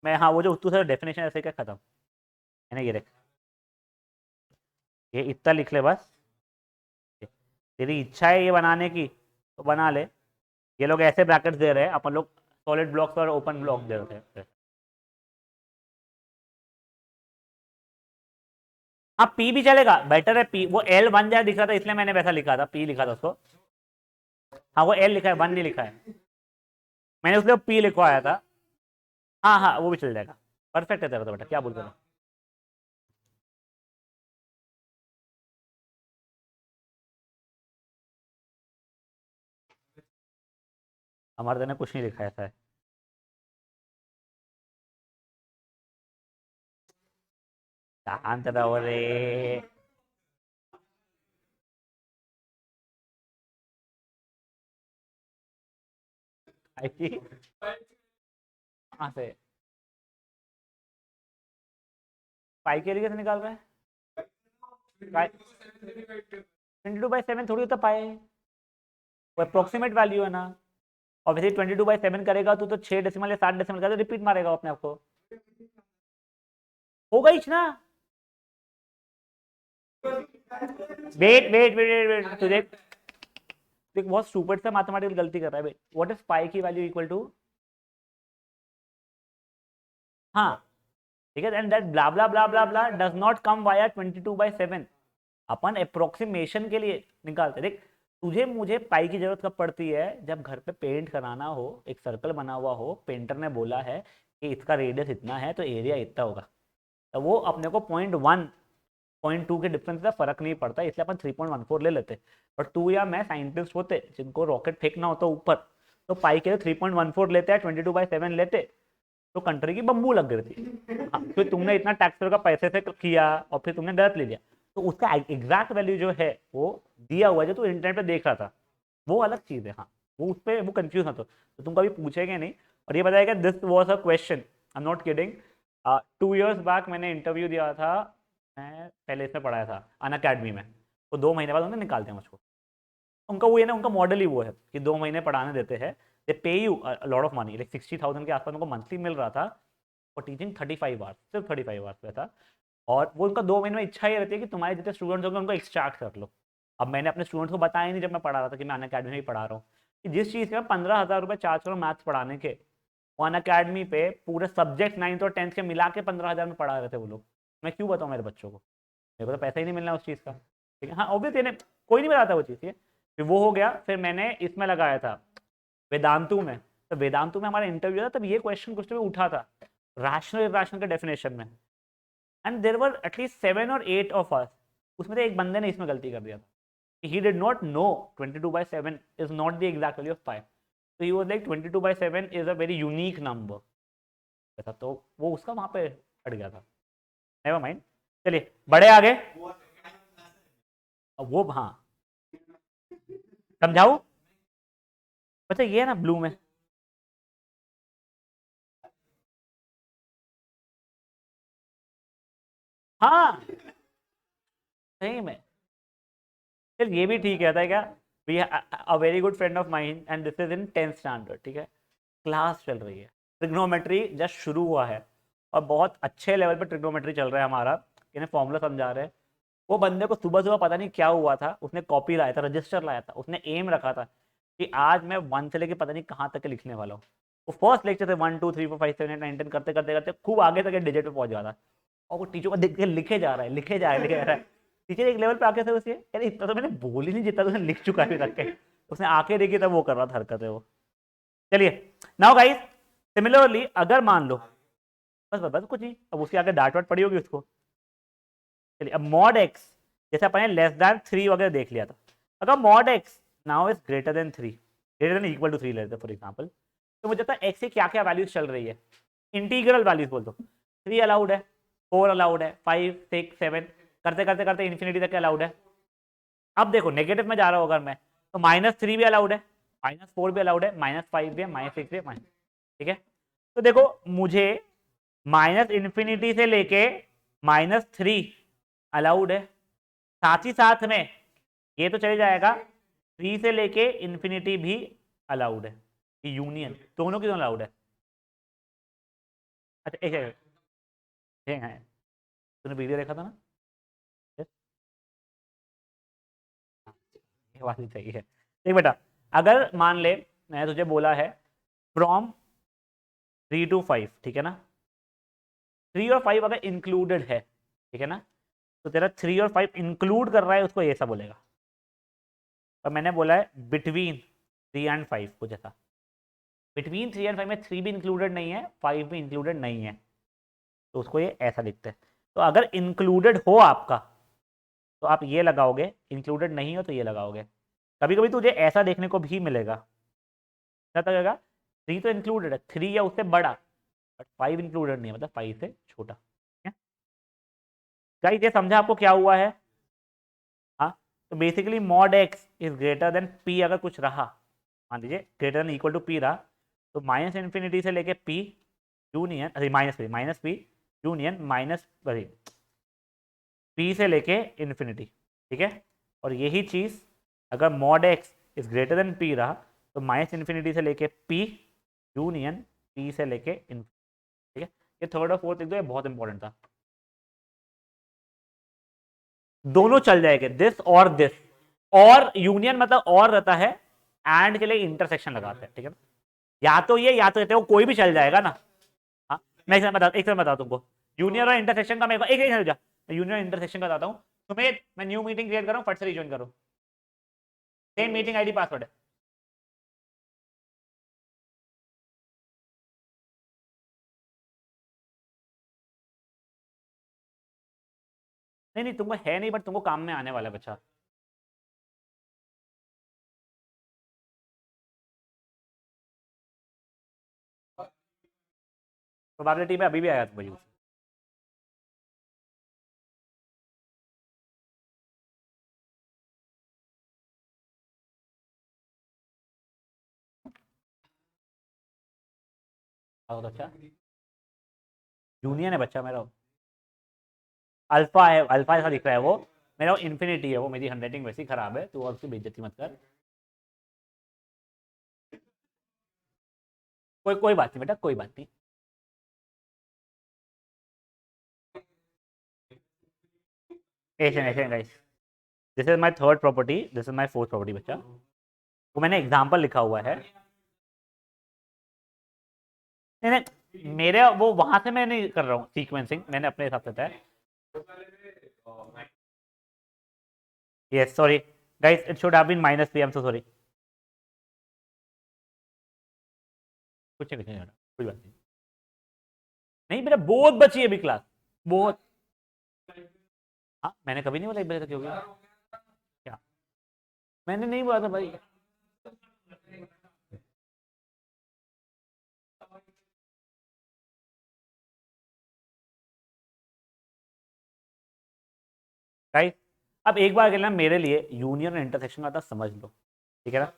मैं हाँ वो जो तू सर डेफिनेशन ऐसे क्या खत्म है ना, ये देख, ये इतना लिख ले बस। तेरी इच्छा है ये बनाने की तो बना ले। ये लोग ऐसे ब्रैकेट्स दे रहे हैं, अपन लोग सॉलिड ब्लॉक्स और ओपन ब्लॉक दे रहे थे। हाँ पी भी चलेगा, बेटर है पी, वो एल बन जाए दिख रहा था इसलिए मैंने वैसा लिखा था, पी लिखा था उसको। हाँ वो एल लिखा है, वन नहीं लिखा है, मैंने उसके पी लिखवाया था। हाँ हाँ वो भी चल जाएगा, परफेक्ट है तेरा तो बेटा, क्या बोल रहे हो। हमारे ने कुछ नहीं लिखा है ऐसा है। शांत रहो रे। कहाँ से पाई के लिए कैसे निकाल रहा है, 22/7 थोड़ी होता पाए, वो अप्रोक्सीमेट वैल्यू है ना। ऑब्वियसली 22/7 करेगा तो 6 डेसिमल या 7 डेसिमल का तो रिपीट मारेगा अपने आप को, होगा ही ना। वेट वेट वेट वेट तुझे देख, बहुत सुपर सा मैथमेटिकल गलती कर रहा है। व्हाट इज पाई की वैल्यू इक्वल टू, हाँ ठीक है, and that blah blah blah blah blah does not come via 22/7। Upon approximation के लिए निकालते, देख तुझे मुझे पाई की जरूरत कब पड़ती है, जब घर पे पेंट कराना हो, एक सर्कल बना हुआ हो, पेंटर ने बोला है कि इसका रेडियस इतना है तो एरिया इतना होगा, तो वो अपने को 0.1 0.2 के डिफरेंस से फर्क नहीं पड़ता, इसलिए अपन 3.14 ले लेते। बट तू या मैं साइंटिस्ट होते जिनको रॉकेट फेंकना होता ऊपर, तो पाई के लिए 3.14 लेते हैं, 22/7 लेते, तो कंट्री की बम्बू लग गई थी। हाँ, फिर तुमने इतना टैक्स का पैसे से किया और फिर तुमने गलत ले लिया, तो उसका एग्जैक्ट वैल्यू जो है वो दिया हुआ है, जो तू इंटरनेट पे देख रहा था वो अलग चीज है। हाँ वो उस पर वो कंफ्यूज ना, तो तुम कभी पूछेंगे नहीं। और ये बताएगा this was a question, I am not kidding. 2 years back मैंने इंटरव्यू दिया था, मैं पहले इसमें पढ़ाया था अन अकेडमी में, तो 2 महीने बाद उन्होंने निकाल दिया मुझको। उनका वो है ना, उनका मॉडल ही वो है कि 2 महीने पढ़ाने देते हैं, दे पे you lot of money, like 60,000 के आसपास उनको मंथली मिल रहा था और टीचिंग 35 आवर्स, सिर्फ 35 आवर्स पे था। और वो उनका 2 महीने में इच्छा ये रहती है कि तुम्हारे जितने स्टूडेंट्स होंगे उनको एक्सट्रैक्ट कर लो। अब मैंने अपने स्टूडेंट्स को बताया नहीं जब मैं पढ़ा रहा था कि मैं अन अकेडमी में ही पढ़ा रहा हूँ, कि जिस चीज़ के मैं 15,000 रुपये चार्ज करूँ मैथ्स पढ़ाने के, वो अन अकेडमी पे पूरे सब्जेक्ट 9th और 10th के मिला के 15,000 में पढ़ा रहे थे वो लोग। मैं क्यों बताऊँ मेरे बच्चों को, मेरे को तो पैसा ही नहीं मिलना उस चीज़ का, ठीक है। हाँ ऑब्वियस इन्हें कोई नहीं बताता वो चीज़, ठीक है। फिर वो हो गया, फिर मैंने इसमें लगाया था वेदांतु में, तो वेदांतु में हमारा इंटरव्यू था, तब ये क्वेश्चन कुछ उठा था रैशनल इरेशनल के डेफिनेशन में, एंड देयर वर एटलीस्ट 7 और 8 ऑफ अस, उसमें से एक बंदे ने इसमें गलती कर दिया था, he did not know 22/7 is not the exact value of pi, so he was like 22/7 is a very unique number, ऐसा तो वो उसका वहां पे अट गया था। नेवर माइंड, चलिए बड़े आगे। अब वो हाँ समझाऊ, अच्छा ये है ना ब्लू में, हाँ सही में, चल ये भी ठीक है था क्या, we a very good friend of mine and this is in 10th standard, ठीक है, क्लास चल रही है, ट्रिग्नोमेट्री जस्ट शुरू हुआ है और बहुत अच्छे लेवल पर ट्रिग्नोमेट्री चल रहा है हमारा, इन्हें फॉर्मूला समझा रहे हैं। वो बंदे को सुबह सुबह पता नहीं क्या हुआ था, उसने कॉपी लाया था, रजिस्टर लाया था, उसने एम रखा था कि आज मैं 1 से लेके पता नहीं कहाँ तक के लिखने वाला हूँ। वो फर्स्ट लेक्चर से 1 2 3 4 5 7 8 9 10 करते करते करते खूब आगे तक डिजिट पे पहुंच जाता, और वो टीचर को देख के लिखे जा रहा है, लिखे जा रहा है, लिखे जा रहा है। टीचर एक लेवल पे आके से उसे, अरे इतना तो मैंने बोल ही नहीं जितना तो उसने लिख चुका है रख के, उसने आके देखी तब वो कर रहा था हरकत है वो। चलिए नाउ गाइस, सिमिलरली अगर मान लो, बस बस बस कुछ नहीं, अब उसके आगे डांट वाट पड़ी होगी उसको। चलिए अब मॉड एक्स, जैसे अपन ने लेस देन 3 वगैरह देख लिया था, अगर mod x now is greater than 3, greater than equal to 3 लेते फॉर एग्जांपल, तो मुझे पता है एक्स की क्या क्या वैल्यूज चल रही है, इंटीग्रल वैल्यूज बोल दो। 3 अलाउड है, 4 अलाउड है, 5 6 7 करते करते करते इन्फिनिटी तक अलाउड है। अब देखो नेगेटिव में जा रहा हूं अगर मैं, तो -3 भी अलाउड है, -4 भी अलाउड है, -5 भी है, -6 भी है, ठीक है। तो देखो मुझे माइनस इन्फिनिटी से लेके -3 अलाउड है, साथ ही साथ में ये तो चले जाएगा 3 से लेके इन्फिनिटी भी अलाउड है, यूनियन दोनों की दोनों अलाउड है। अच्छा एक है, तूने वीडियो देखा था ना? Yes? हाँ, ये बात भी सही है। देख बेटा, अगर मान ले मैंने तुझे बोला है फ्रॉम 3 to 5, ठीक है ना, 3 और 5 अगर इंक्लूडेड है, ठीक है ना, तो तेरा 3 और 5 इंक्लूड कर रहा है, उसको ऐसा बोलेगा। और मैंने बोला है बिटवीन 3 एंड 5 कुछ ऐसा, बिटवीन 3 एंड 5 में 3 भी इंक्लूडेड नहीं है, 5 भी इंक्लूडेड नहीं है, तो उसको ये ऐसा लिखते हैं। तो अगर इंक्लूडेड हो आपका तो आप ये लगाओगे, इंक्लूडेड नहीं हो तो ये लगाओगे। कभी कभी तुझे ऐसा देखने को भी मिलेगा, क्या लगेगा, 3 तो इंक्लूडेड है, 3 या उससे बड़ा, बट 5 इंक्लूडेड नहीं है, मतलब 5 से छोटा। गाइस ये समझा आपको क्या हुआ है? हाँ, तो basically mod x is greater than p अगर कुछ रहा, मान लीजिए greater than equal to p रहा, तो माइनस इन्फिनिटी से लेके पी यूनियन, अरे minus p union minus P से लेके इन्फिनिटी, ठीक है। और यही चीज़ अगर mod x is greater than p रहा, तो माइनस इन्फिनिटी से लेके पी यूनियन पी से लेके इन्फिनिटी, ठीक है। ये थर्ड और फोर्थ लिख दो, ये बहुत इंपॉर्टेंट था। दोनों चल जाएंगे, दिस और दिस, और यूनियन मतलब और रहता है, एंड के लिए इंटरसेक्शन लगाते हैं, ठीक है ना, या तो ये या तो ये, तो कोई भी चल जाएगा ना। हाँ, मैं एक समय बता तुमको यूनियन और इंटरसेक्शन का, मेरे को एक यूनियन और इंटरसेक्शन का बताता हूँ तुम्हें। मैं न्यू मीटिंग क्रिएट कर रहा हूँ, फट से रिज्वाइन करो, सेम मीटिंग आईडी पासवर्ड है। नहीं नहीं तुमको है नहीं, बट तुमको काम में आने वाला है बच्चा। प्रोबेबिलिटी में अभी भी आया तुम्हें यूज। बहुत अच्छा, यूनियन है बच्चा मेरा, अल्फा है, अल्फा ऐसा दिख रहा है वो, मेरा इन्फिनिटी है वो, मेरी हैंडराइटिंग वैसी खराब है, तो और उसकी बेइज्जती मत कर। कोई कोई बात नहीं बेटा, कोई बात नहीं। Asian Asian guys, this is my third property, this is my fourth property बच्चा, वो मैंने एग्जांपल लिखा हुआ है। नहीं नहीं मेरे वो वहां से मैं नहीं कर रहा हूँ सीक्वेंसिंग, मैंने अपने हिसाब से तय। Yes sorry guys, it should have been -3, I am so sorry. कुछ नहीं कोई बात नहीं, नहीं बेटा बहुत बची है अभी क्लास, बहुत। हाँ मैंने कभी नहीं बोला 1 बजे तक होगी, क्या मैंने नहीं बोला था भाई। राइट, अब एक बार के लिए ना मेरे लिए यूनियन और इंटरसेक्शन का था, समझ लो, ठीक है ना।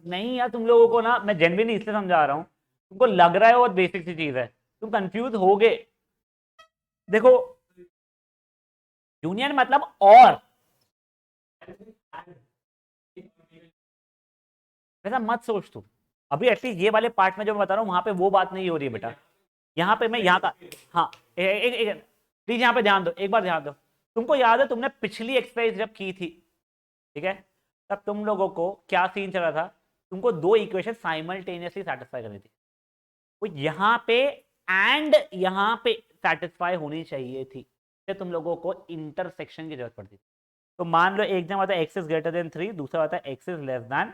नहीं यार तुम लोगों को ना मैं जेन्युइनली इसलिए समझा रहा हूँ, तुमको लग रहा है वो बेसिक सी चीज है, तुम कंफ्यूज हो गए। देखो यूनियन मतलब और, वैसा मत सोच तू, अभी एटलीस्ट ये वाले पार्ट में जो मैं बता रहा हूँ वहां पे वो बात नहीं हो रही है बेटा। यहाँ पे मैं यहाँ का, हाँ प्लीज यहाँ पे ध्यान दो, एक बार ध्यान दो। तुमको याद है तुमने पिछली एक्सरसाइज जब की थी, ठीक है, तब तुम लोगों को क्या सीन चल रहा था, तुमको दो इक्वेशन साइमल्टेनियसली सेटिस्फाई करनी थी। वो यहाँ पे एंड यहाँ पे सेटिस्फाई होनी चाहिए थी, तो तुम लोगों को इंटरसेक्शन की जरूरत पड़ती थी। तो मान लो एक जन आता है एक्स इज ग्रेटर देन 3, दूसरा आता है x is less then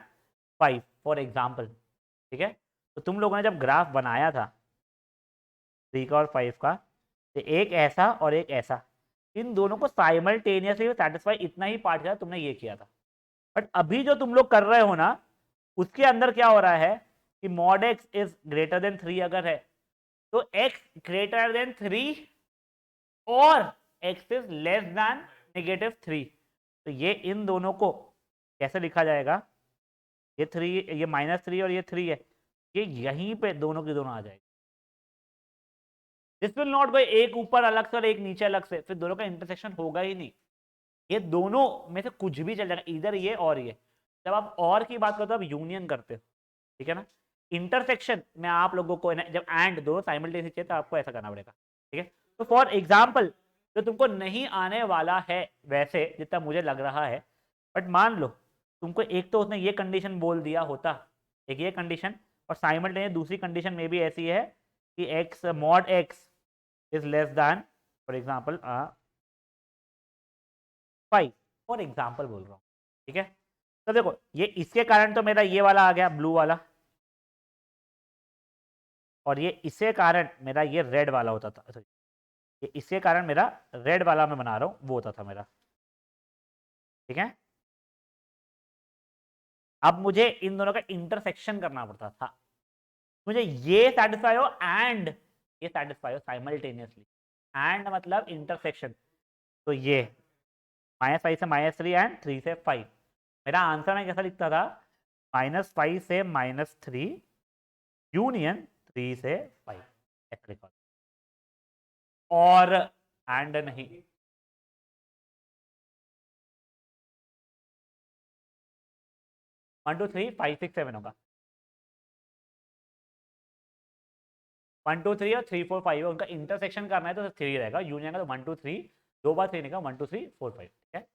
5 for example, ठीक है। तो तुम लोगों ने जब ग्राफ बनाया था 3 का और 5 का, तो एक ऐसा और एक ऐसा, इन दोनों को साइमल्टेनियसली सेटिस्फाई इतना ही पार्ट किया, तुमने ये किया था। बट अभी जो तुम लोग कर रहे हो ना, उसके अंदर क्या हो रहा है कि mod x is greater than 3 अगर है, तो एक्स ग्रेटर देन 3 और एक्स इज लेस देन -3। तो ये इन दोनों को कैसे लिखा जाएगा, ये 3, ये -3 और ये 3 है, ये यहीं पे दोनों की दोनों आ जाएगी। दिस विल नॉट गो एक ऊपर अलग से और एक नीचे अलग से, फिर दोनों का इंटरसेक्शन होगा ही नहीं। ये दोनों में से कुछ भी चल जाएगा, इधर ये और ये। जब आप और की बात करते हो आप यूनियन करते हो, ठीक है ना। इंटरसेक्शन में आप लोगों को जब एंड दो साइमल्टेनियसली चाहिए तो आपको ऐसा करना पड़ेगा, ठीक है। तो फॉर एग्जाम्पल जो तुमको नहीं आने वाला है वैसे जितना मुझे लग रहा है, बट मान लो तुमको एक तो उसने ये कंडीशन बोल दिया होता, एक ये कंडीशन, और साइमल्टेनियस दूसरी कंडीशन में भी ऐसी है कि x mod x is less than for example 5, for example बोल रहा हूँ, ठीक है। तो देखो ये इसके कारण तो मेरा ये वाला आ गया ब्लू वाला, और ये इसके कारण मेरा ये रेड वाला होता था, sorry, ये इसके कारण मेरा रेड वाला मैं बना रहा हूँ वो होता था मेरा, ठीक है। अब मुझे इन दोनों का इंटरसेक्शन करना पड़ता था, मुझे ये सेटिस्फाई हो एंड ये सेटिस्फाई हो साइमल्टेनियसली। एंड मतलब इंटरसेक्शन, तो ये -5 से -3 एंड 3 से 5। मेरा आंसर मैं कैसा लिखता था, -5 से -3 यूनियन 3 से 5, ऐसा लिखा, और एंड नहीं। 1 2 3 5 6 7 होगा, 1 2 3 और 3 4 5 उनका इंटरसेक्शन करना है तो 3 रहेगा, यूनियन का तो 1 2 3, दो बार 3 निकला 1 2 3 4 5, ठीक है।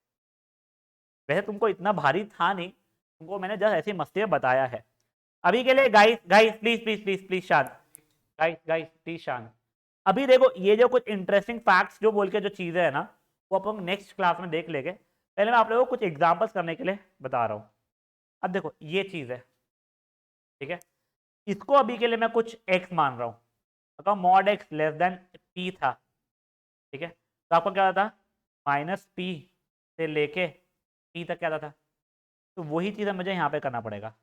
वैसे तुमको इतना भारी था नहीं, तुमको मैंने जस्ट ऐसी मस्ती में बताया है। अभी के लिए guys guys please please please please शांत, गाइस गाइस प्लीज शांत। अभी देखो ये जो कुछ इंटरेस्टिंग फैक्ट्स जो बोल के जो चीजें है ना, वो अपन नेक्स्ट क्लास में देख लेंगे। पहले मैं आप लोगों को कुछ एग्जांपल्स करने के लिए बता रहा हूँ। अब देखो ये चीज है, ठीक है, इसको अभी के लिए मैं कुछ एक्स मान रहा हूँ, तो mod x less than P था, ठीक है। तो आपका क्या था, -p से लेके p तक क्या था, तो वही चीज़ मुझे यहाँ पे करना पड़ेगा।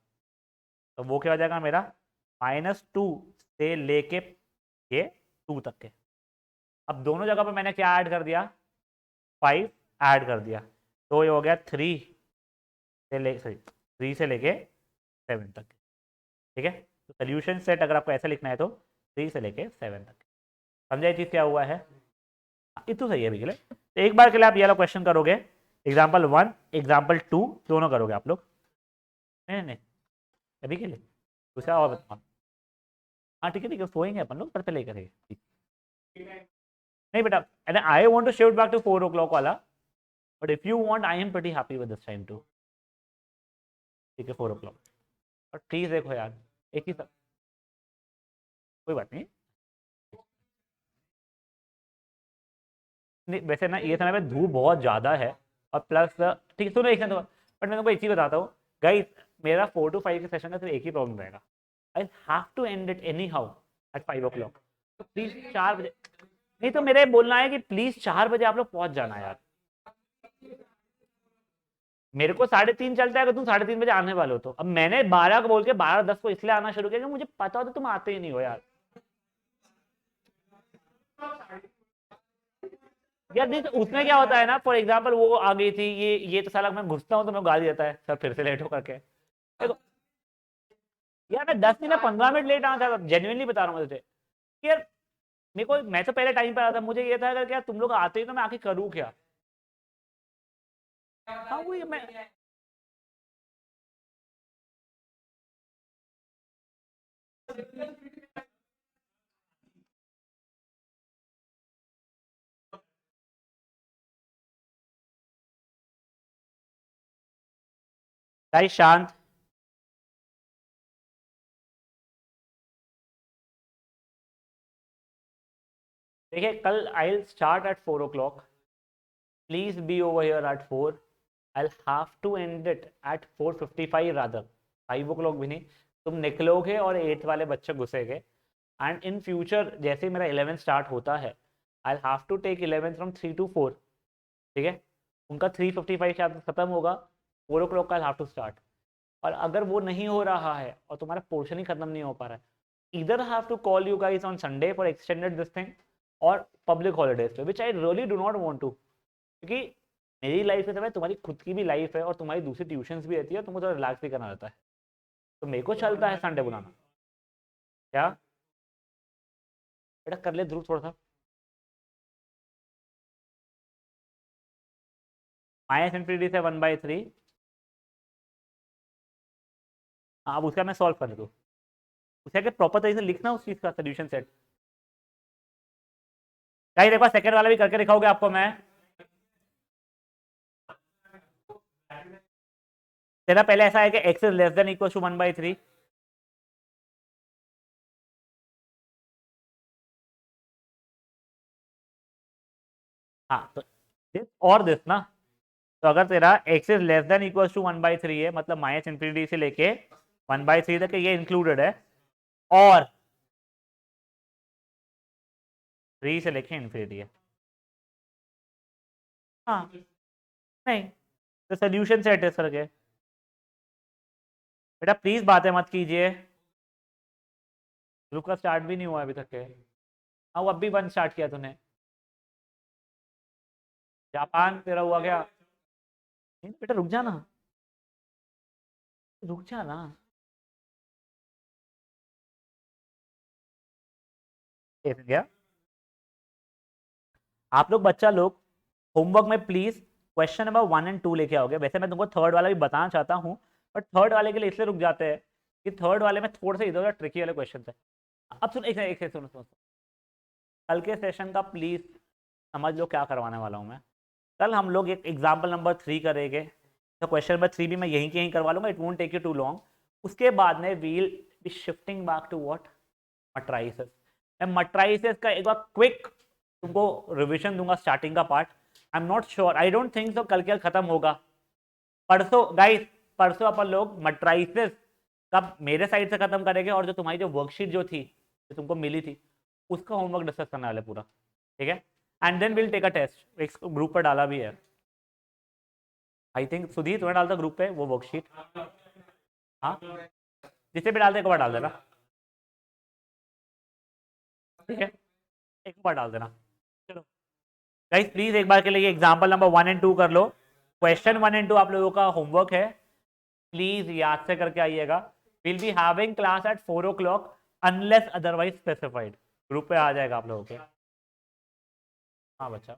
तो वो क्या हो जाएगा मेरा, -2 से लेके ये 2 तक के। अब दोनों जगह पे मैंने क्या ऐड कर दिया, 5 ऐड कर दिया, तो ये हो गया 3 से ले सॉरी 3 से लेके 7 तक, ठीक है। तो सोल्यूशन सेट अगर आपको ऐसा लिखना है तो 3 से लेके 7 तक। समझा ये चीज़ क्या हुआ है, ये तो सही है अभी के लिए। तो एक बार के लिए आप ये वाला क्वेश्चन करोगे, एग्जाम्पल 1 एग्जाम्पल 2 दोनों करोगे आप लोग, नहीं नहीं अभी के लिए दूसरा और बताओ। हाँ ठीक है सोएंगे अपन लोग, पर पहले करेंगे, नहीं बेटा, and I want to shift back to 4 o'clock वाला, but if you want I am pretty happy with this time too, ठीक है 4 o'clock। और प्लीज देखो यार एक ही सब, कोई बात नहीं, नहीं वैसे ना ये समय पे धूप बहुत ज़्यादा है, और प्लस ठीक है सुनो एक सेकंड, बट मैं तुमको एक चीज़ बताता हूँ गाइस, मेरा 4 to 5 के सेशन का सिर्फ एक ही प्रॉब्लम रहेगा, I have to end it anyhow at 5 o'clock। तो प्लीज 4 बजे, नहीं तो मेरे बोलना है कि प्लीज 4 बजे आप लोग पहुंच जाना यार। मेरे को 3:30 चलता है, अगर तुम 3:30 बजे आने वाले हो तो। अब मैंने 12 को बोल के 12:10 को इसलिए आना शुरू किया कि मुझे पता होता तुम आते ही नहीं हो यार। यार नहीं तो उसमें क्या होता है ना, फॉर एग्जाम्पल वो आ गई थी, ये तो साला मैं घुसता हूँ तो मैं गाली देता है सर फिर से लेट हो करके। देखो यार मैं 10 नहीं मैं 15 मिनट लेट आना चाहता, जेन्युइनली बता रहा हूँ मुझे यार। मेरे को मैं तो पहले टाइम पर आता, मुझे ये था अगर क्या तुम लोग आते ही तो मैं आके करूँ क्या। हाँ वही मैं गाइस शांत। देखिए कल I start at 4 o'clock, please be over here at 4, I have to end it at 4:55 rather, 5 o'clock भी नहीं। तुम निकलोगे और 8th वाले बच्चे घुसेंगे, एंड इन फ्यूचर जैसे ही मेरा 11 स्टार्ट होता है, I have to take 11 from 3 to 4। ठीक है, उनका 3:55 के आसपास खत्म होगा, 4 o'clock का आई हैव टू स्टार्ट। और अगर वो नहीं हो रहा है और तुम्हारा पोर्शन ही खत्म नहीं हो पा रहा है, इधर have to call you guys on Sunday for extended this thing, और पब्लिक हॉलीडेज पे, which I really do not want to, क्योंकि मेरी लाइफ में तुम्हारी खुद की भी लाइफ है और तुम्हारी दूसरी ट्यूशंस भी रहती है, तुमको थोड़ा रिलैक्स भी करना रहता है, तो मेरे को चलता है संडे बुलाना। क्या बेटा कर ले ध्रुव थोड़ा सा। माइनस इन्फिनिटी से 1/3। हाँ अब उसका मैं सॉल्व कर दूँ, उसका क्या प्रॉपर तरीके से लिखना उस चीज़ का सोल्यूशन सेट। गाइस एक बार सेकंड वाला भी करके दिखाओगे आपको मैं। तेरा पहले ऐसा है कि x is less than equal to 1/3। हाँ तो दिस और दिस ना, तो अगर तेरा x is less than equal to 1/3 है, मतलब माइनस इन्फिनिटी से लेके 1/3 तक ये इंक्लूडेड है, और 3 से लेके इन्फिनिटी है। हाँ नहीं, तो सोल्यूशन सेट है सर के। बेटा प्लीज बातें मत कीजिए, ग्रुप का स्टार्ट भी नहीं हुआ अभी तक के। हाँ वो अभी वन स्टार्ट किया तूने। जापान तेरा हुआ क्या? नहीं, बेटा रुक जा ना, रुक जा ना। एक गया, आप लोग बच्चा लोग होमवर्क में प्लीज क्वेश्चन नंबर 1 और 2 लेके आओगे। वैसे मैं तुमको थर्ड वाला भी बताना चाहता हूँ, बट थर्ड वाले के लिए इसलिए रुक जाते हैं कि थर्ड वाले में थोड़ा सा इधर उधर ट्रिकी वाले क्वेश्चन है। अब सुन, एक एक सुनो सुनो, कल के सेशन का प्लीज समझ लो क्या करवाने वाला हूँ मैं। कल हम लोग एक एग्जाम्पल नंबर 3 करेंगे, तो क्वेश्चन नंबर 3 भी मैं यहीं के यहीं करवा लूंगा, it won't take you too long. उसके बाद में we'll be shifting back to what, matrices. मैं मट्राइसिस का एक बार क्विक तुमको रिविजन दूंगा, स्टार्टिंग का part. I am not sure, I don't think so कल के खत्म होगा। परसों गाइस, परसों अपन लोग मट्राइसिस का मेरे साइड से खत्म करेंगे, और जो तुम्हारी जो वर्कशीट जो थी, जो तुमको मिली थी, उसका होमवर्क डिस्कस करने वाले पूरा। ठीक है, and then will take a test, एक ग्रुप पर डाला भी है, आई थिंक सुधीर तुम्हें डालता ग्रुप पे वो वर्कशीट। हाँ जिसे भी डालते एक बार डाल देना। ठीक है, एक बार डाल देना। चलो गाइस प्लीज एक बार के लिए एग्जांपल नंबर 1 और 2 कर लो। क्वेश्चन 1 और 2 आप लोगों का होमवर्क है, प्लीज याद से करके आइएगा। Will be having class at 4 o'clock unless otherwise specified. Group पे आ जाएगा आप लोगों के। हाँ बच्चा।